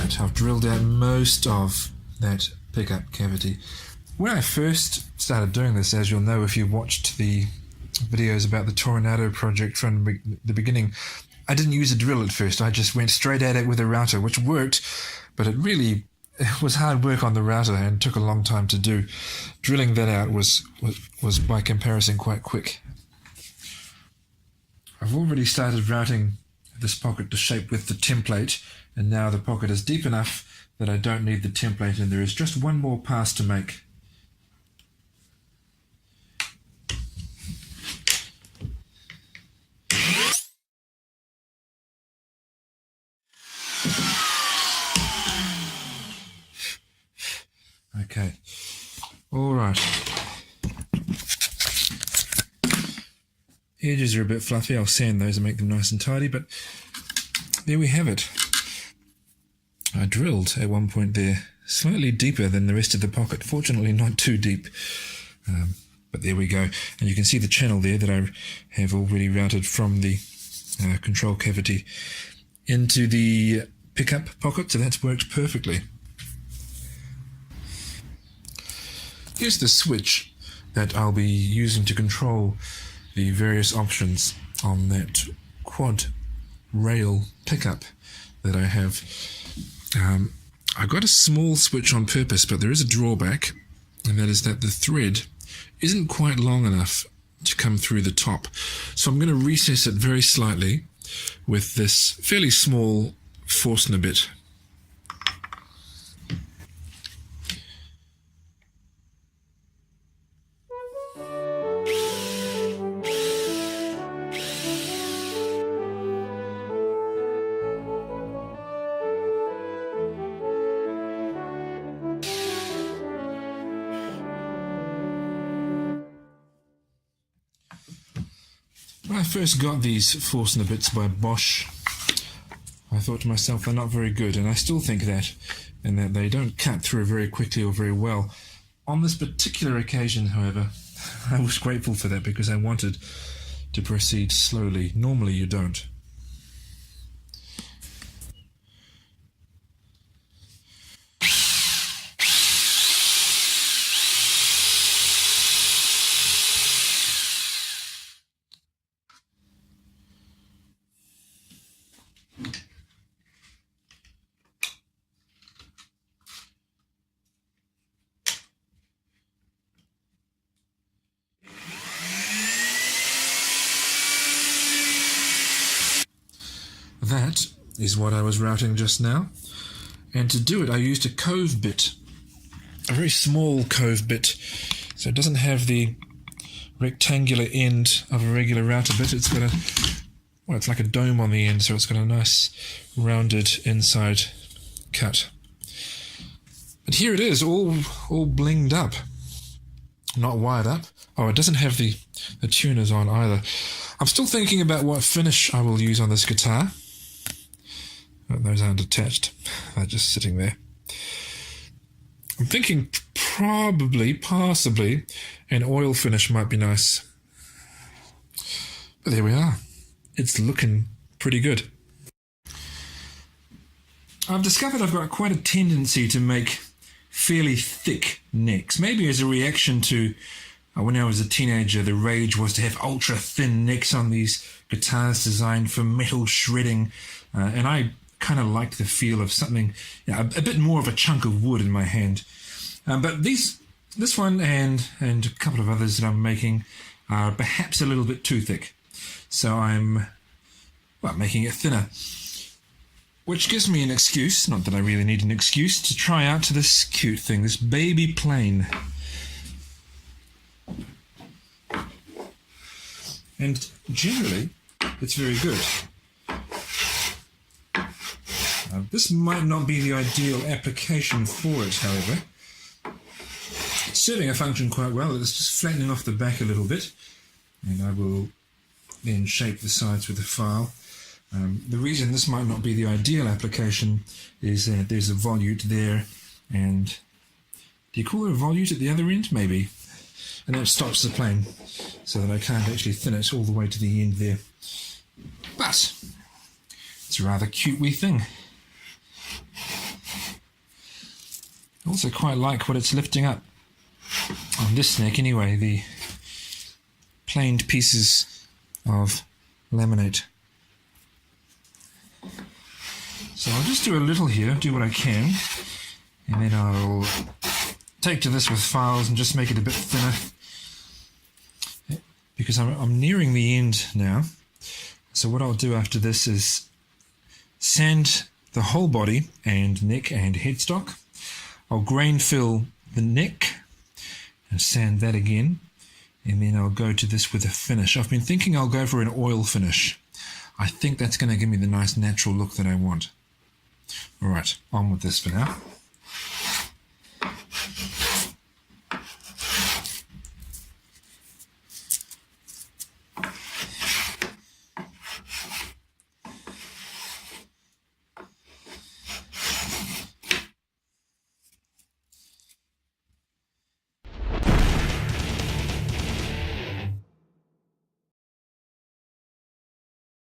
Alright, I've drilled out most of that pickup cavity. When I first started doing this, as you'll know if you watched the videos about the Tornado project from the beginning, I didn't use a drill at first. I just went straight at it with a router, which worked, but it was hard work on the router and took a long time to do. Drilling that out was by comparison quite quick. I've already started routing this pocket to shape with the template, and now the pocket is deep enough that I don't need the template, and there is just one more pass to make. Okay, all right. Edges are a bit fluffy. I'll sand those and make them nice and tidy, but there we have it. I drilled at one point there, slightly deeper than the rest of the pocket. Fortunately, not too deep, but there we go. And you can see the channel there that I have already routed from the control cavity into the pickup pocket, so that's worked perfectly. Here's the switch that I'll be using to control the various options on that quad rail pickup that I have. I got a small switch on purpose, but there is a drawback, and that is that the thread isn't quite long enough to come through the top. So I'm going to recess it very slightly with this fairly small Forstner bit. When I first got these Forstner bits by Bosch, I thought to myself, they're not very good, and I still think that, and that they don't cut through very quickly or very well. On this particular occasion, however, I was grateful for that because I wanted to proceed slowly. Normally you don't. That is what I was routing just now, and to do it I used a cove bit, a very small cove bit, so it doesn't have the rectangular end of a regular router bit. It's got it's like a dome on the end, so it's got a nice rounded inside cut. But here it is, all blinged up, not wired up. Oh, it doesn't have the tuners on either. I'm still thinking about what finish I will use on this guitar. Oh, those aren't attached, they're just sitting there. I'm thinking possibly, an oil finish might be nice. But there we are. It's looking pretty good. I've discovered I've got quite a tendency to make fairly thick necks, maybe as a reaction to when I was a teenager. The rage was to have ultra thin necks on these guitars designed for metal shredding, and I kind of liked the feel of something, a bit more of a chunk of wood in my hand. But this one and a couple of others that I'm making are perhaps a little bit too thick, so I'm making it thinner, which gives me an excuse, not that I really need an excuse, to try out this cute thing, this baby plane. And generally it's very good. This might not be the ideal application for it, however. It's serving a function quite well. It's just flattening off the back a little bit, and I will then shape the sides with a file. The reason this might not be the ideal application is that there's a volute there, and do you call it a volute at the other end? Maybe. And that stops the plane, so that I can't actually thin it all the way to the end there. But it's a rather cute wee thing. I also quite like what it's lifting up on this neck anyway, the planed pieces of laminate. So I'll just do a little here, do what I can, and then I'll take to this with files and just make it a bit thinner, because I'm nearing the end now. So what I'll do after this is sand the whole body and neck and headstock. I'll grain fill the neck and sand that again, and then I'll go to this with a finish. I've been thinking I'll go for an oil finish. I think that's going to give me the nice natural look that I want. Alright, on with this for now.